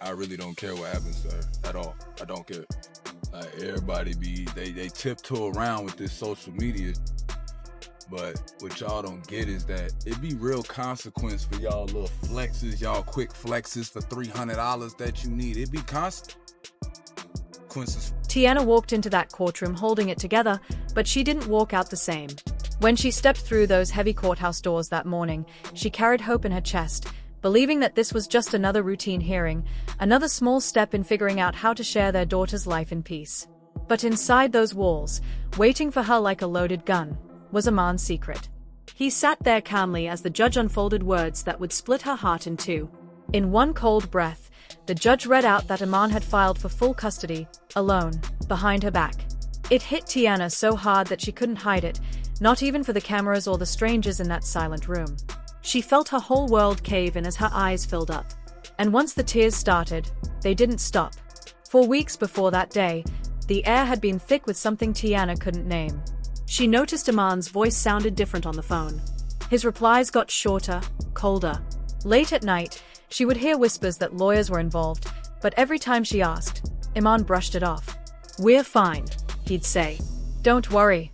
I really don't care what happens to her at all. I don't care. Like everybody they tiptoe around with this social media, but what y'all don't get is that it be real consequence for y'all little flexes, y'all quick flexes for $300 that you need. It be consequences. Teyana walked into that courtroom holding it together, but she didn't walk out the same. When she stepped through those heavy courthouse doors that morning, she carried hope in her chest, believing that this was just another routine hearing, another small step in figuring out how to share their daughter's life in peace. But inside those walls, waiting for her like a loaded gun, was Iman's secret. He sat there calmly as the judge unfolded words that would split her heart in two. In one cold breath, the judge read out that Iman had filed for full custody, alone, behind her back. It hit Teyana so hard that she couldn't hide it, not even for the cameras or the strangers in that silent room. She felt her whole world cave in as her eyes filled up. And once the tears started, they didn't stop. For weeks before that day, the air had been thick with something Teyana couldn't name. She noticed Iman's voice sounded different on the phone. His replies got shorter, colder. Late at night, she would hear whispers that lawyers were involved, but every time she asked, Iman brushed it off. "We're fine," he'd say. "Don't worry."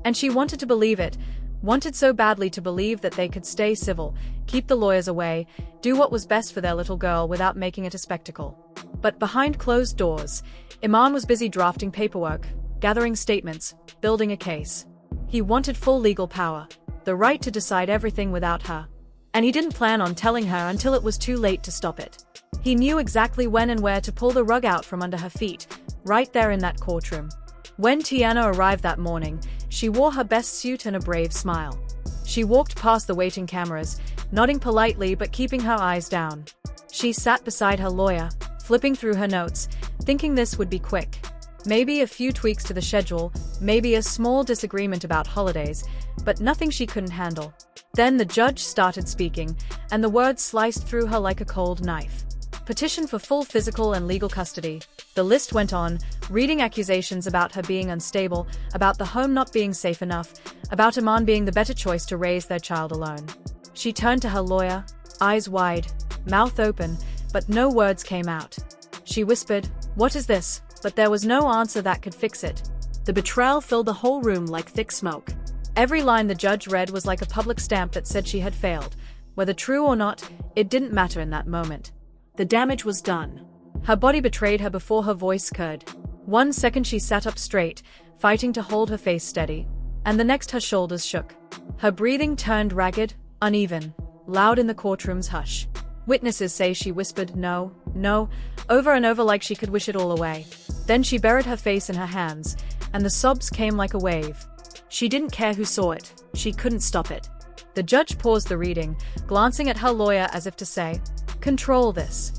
And she wanted to believe it, wanted so badly to believe that they could stay civil, keep the lawyers away, do what was best for their little girl without making it a spectacle. But behind closed doors, Iman was busy drafting paperwork, gathering statements, building a case. He wanted full legal power, the right to decide everything without her. And he didn't plan on telling her until it was too late to stop it. He knew exactly when and where to pull the rug out from under her feet, right there in that courtroom. When Teyana arrived that morning, she wore her best suit and a brave smile. She walked past the waiting cameras, nodding politely but keeping her eyes down. She sat beside her lawyer, flipping through her notes, thinking this would be quick. Maybe a few tweaks to the schedule, maybe a small disagreement about holidays, but nothing she couldn't handle. Then the judge started speaking, and the words sliced through her like a cold knife. Petition for full physical and legal custody. The list went on, reading accusations about her being unstable, about the home not being safe enough, about Iman being the better choice to raise their child alone. She turned to her lawyer, eyes wide, mouth open, but no words came out. She whispered, "What is this?" But there was no answer that could fix it. The betrayal filled the whole room like thick smoke. Every line the judge read was like a public stamp that said she had failed. Whether true or not, it didn't matter in that moment. The damage was done. Her body betrayed her before her voice could. 1 second she sat up straight, fighting to hold her face steady, and the next her shoulders shook. Her breathing turned ragged, uneven, loud in the courtroom's hush. Witnesses say she whispered no, no, over and over like she could wish it all away. Then she buried her face in her hands, and the sobs came like a wave. She didn't care who saw it, she couldn't stop it. The judge paused the reading, glancing at her lawyer as if to say, "Control this."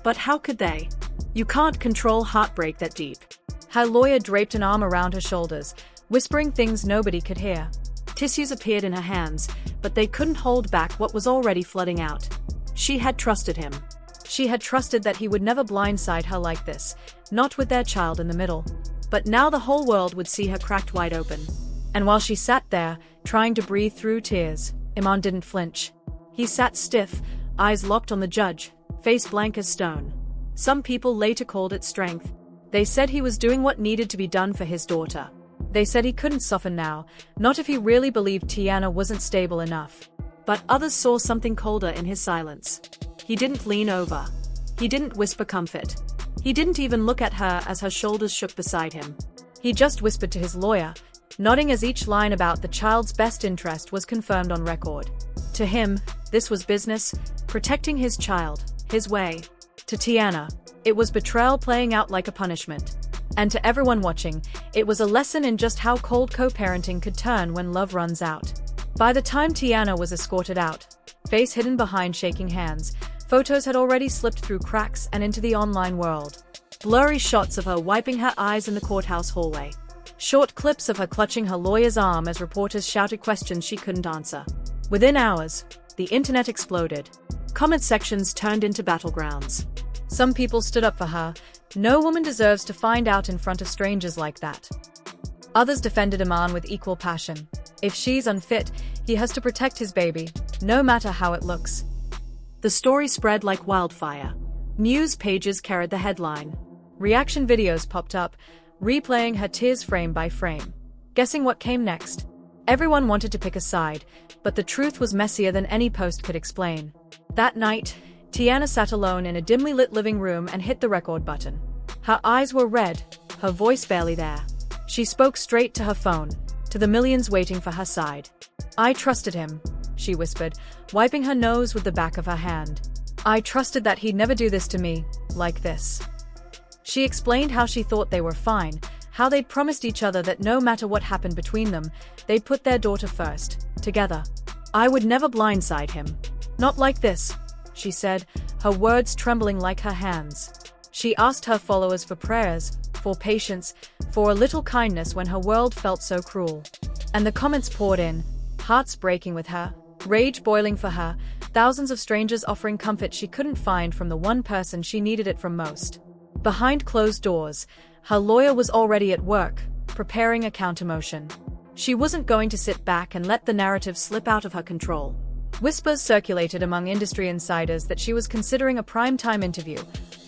But how could they? You can't control heartbreak that deep. Her lawyer draped an arm around her shoulders, whispering things nobody could hear. Tissues appeared in her hands, but they couldn't hold back what was already flooding out. She had trusted him. She had trusted that he would never blindside her like this, not with their child in the middle. But now the whole world would see her cracked wide open. And while she sat there, trying to breathe through tears, Iman didn't flinch. He sat stiff, eyes locked on the judge, face blank as stone. Some people later called it strength. They said he was doing what needed to be done for his daughter. They said he couldn't soften now, not if he really believed Teyana wasn't stable enough. But others saw something colder in his silence. He didn't lean over. He didn't whisper comfort. He didn't even look at her as her shoulders shook beside him. He just whispered to his lawyer, nodding as each line about the child's best interest was confirmed on record. To him, this was business, protecting his child, his way. To Teyana, it was betrayal playing out like a punishment. And to everyone watching, it was a lesson in just how cold co-parenting could turn when love runs out. By the time Teyana was escorted out, face hidden behind shaking hands, photos had already slipped through cracks and into the online world. Blurry shots of her wiping her eyes in the courthouse hallway. Short clips of her clutching her lawyer's arm as reporters shouted questions she couldn't answer. Within hours, the internet exploded. Comment sections turned into battlegrounds. Some people stood up for her. No woman deserves to find out in front of strangers like that. Others defended Iman with equal passion. If she's unfit, he has to protect his baby, no matter how it looks. The story spread like wildfire. News pages carried the headline. Reaction videos popped up, replaying her tears frame by frame. Guessing what came next? Everyone wanted to pick a side, but the truth was messier than any post could explain. That night, Teyana sat alone in a dimly lit living room and hit the record button. Her eyes were red, her voice barely there. She spoke straight to her phone, to the millions waiting for her side. "I trusted him," she whispered, wiping her nose with the back of her hand. "I trusted that he'd never do this to me, like this." She explained how she thought they were fine, how they'd promised each other that no matter what happened between them, they'd put their daughter first, together. "I would never blindside him. Not like this," she said, her words trembling like her hands. She asked her followers for prayers, for patience, for a little kindness when her world felt so cruel. And the comments poured in, hearts breaking with her, rage boiling for her, thousands of strangers offering comfort she couldn't find from the one person she needed it from most. Behind closed doors, her lawyer was already at work, preparing a countermotion. She wasn't going to sit back and let the narrative slip out of her control. Whispers circulated among industry insiders that she was considering a primetime interview,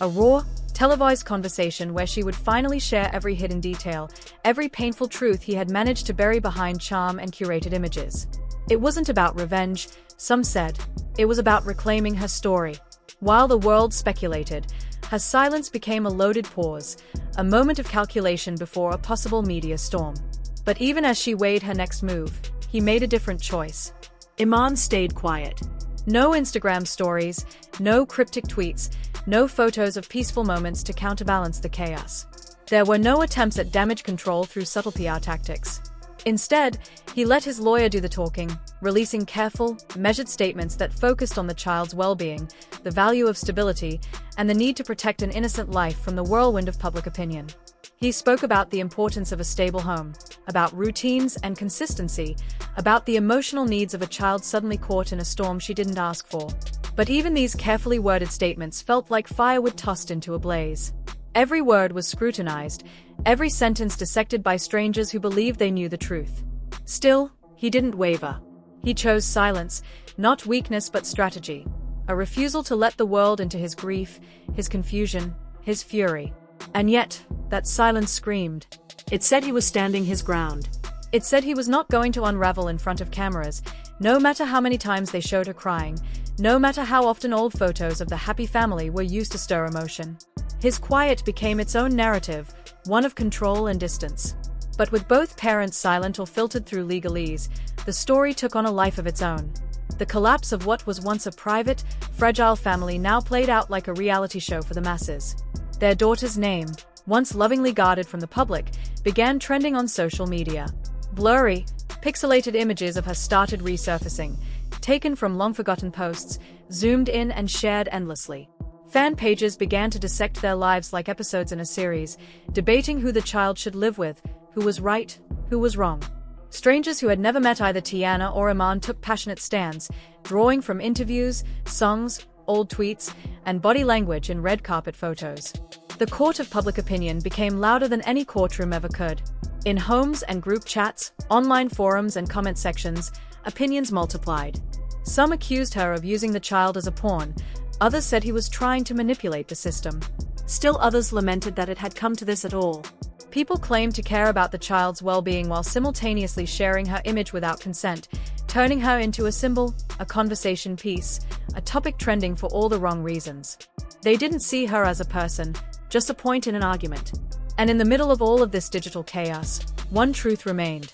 a raw, televised conversation where she would finally share every hidden detail, every painful truth he had managed to bury behind charm and curated images. It wasn't about revenge, some said. It was about reclaiming her story. While the world speculated, her silence became a loaded pause, a moment of calculation before a possible media storm. But even as she weighed her next move, he made a different choice. Iman stayed quiet. No Instagram stories, no cryptic tweets, no photos of peaceful moments to counterbalance the chaos. There were no attempts at damage control through subtle PR tactics. Instead, he let his lawyer do the talking, releasing careful, measured statements that focused on the child's well-being, the value of stability, and the need to protect an innocent life from the whirlwind of public opinion. He spoke about the importance of a stable home, about routines and consistency, about the emotional needs of a child suddenly caught in a storm she didn't ask for. But even these carefully worded statements felt like firewood tossed into a blaze. Every word was scrutinized, every sentence dissected by strangers who believed they knew the truth. Still, he didn't waver. He chose silence, not weakness but strategy, a refusal to let the world into his grief, his confusion, his fury. And yet, that silence screamed. It said he was standing his ground. It said he was not going to unravel in front of cameras, no matter how many times they showed her crying, no matter how often old photos of the happy family were used to stir emotion. His quiet became its own narrative, one of control and distance. But with both parents silent or filtered through legalese, the story took on a life of its own. The collapse of what was once a private, fragile family now played out like a reality show for the masses. Their daughter's name, once lovingly guarded from the public, began trending on social media. Blurry, pixelated images of her started resurfacing, taken from long-forgotten posts, zoomed in and shared endlessly. Fan pages began to dissect their lives like episodes in a series, debating who the child should live with, who was right, who was wrong. Strangers who had never met either Teyana or Iman took passionate stands, drawing from interviews, songs, old tweets, and body language in red carpet photos. The court of public opinion became louder than any courtroom ever could. In homes and group chats, online forums and comment sections, opinions multiplied. Some accused her of using the child as a pawn, others said he was trying to manipulate the system. Still others lamented that it had come to this at all. People claimed to care about the child's well-being while simultaneously sharing her image without consent, turning her into a symbol, a conversation piece, a topic trending for all the wrong reasons. They didn't see her as a person, just a point in an argument. And in the middle of all of this digital chaos, one truth remained.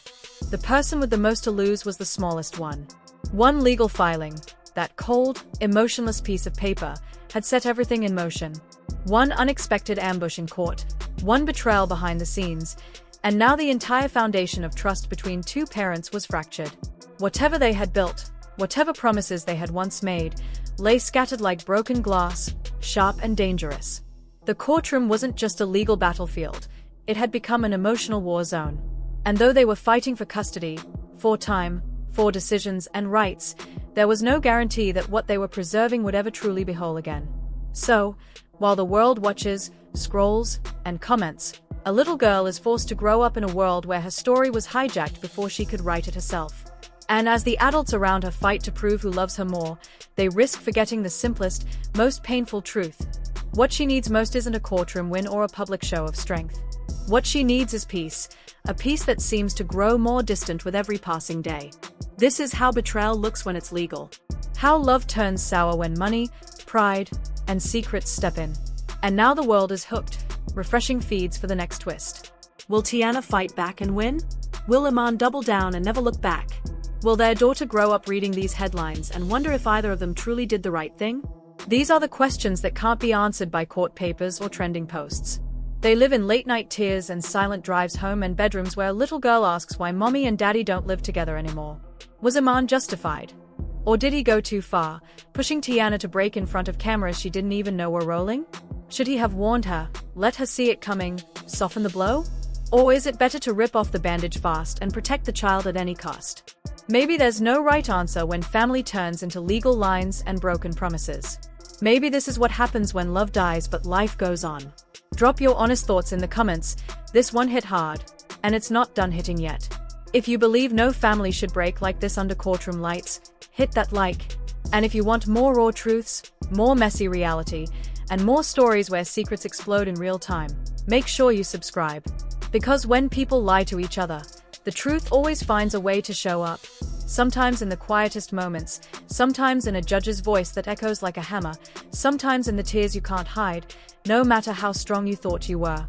The person with the most to lose was the smallest one. One legal filing, that cold, emotionless piece of paper, had set everything in motion. One unexpected ambush in court, one betrayal behind the scenes, and now the entire foundation of trust between two parents was fractured. Whatever they had built, whatever promises they had once made, lay scattered like broken glass, sharp and dangerous. The courtroom wasn't just a legal battlefield, it had become an emotional war zone. And though they were fighting for custody, for time, for decisions and rights, there was no guarantee that what they were preserving would ever truly be whole again. So, while the world watches, scrolls, and comments, a little girl is forced to grow up in a world where her story was hijacked before she could write it herself. And as the adults around her fight to prove who loves her more, they risk forgetting the simplest, most painful truth. What she needs most isn't a courtroom win or a public show of strength. What she needs is peace, a peace that seems to grow more distant with every passing day. This is how betrayal looks when it's legal. How love turns sour when money, pride, and secrets step in. And now the world is hooked. Refreshing feeds for the next twist. Will Teyana fight back and win? Will Iman double down and never look back? Will their daughter grow up reading these headlines and wonder if either of them truly did the right thing? These are the questions that can't be answered by court papers or trending posts. They live in late-night tears and silent drives home and bedrooms where a little girl asks why mommy and daddy don't live together anymore. Was Iman justified? Or did he go too far, pushing Teyana to break in front of cameras she didn't even know were rolling? Should he have warned her, let her see it coming, soften the blow? Or is it better to rip off the bandage fast and protect the child at any cost? Maybe there's no right answer when family turns into legal lines and broken promises. Maybe this is what happens when love dies but life goes on. Drop your honest thoughts in the comments. This one hit hard, and it's not done hitting yet. If you believe no family should break like this under courtroom lights, hit that like. And if you want more raw truths, more messy reality, and more stories where secrets explode in real time, make sure you subscribe. Because when people lie to each other, the truth always finds a way to show up. Sometimes in the quietest moments, sometimes in a judge's voice that echoes like a hammer, sometimes in the tears you can't hide, no matter how strong you thought you were.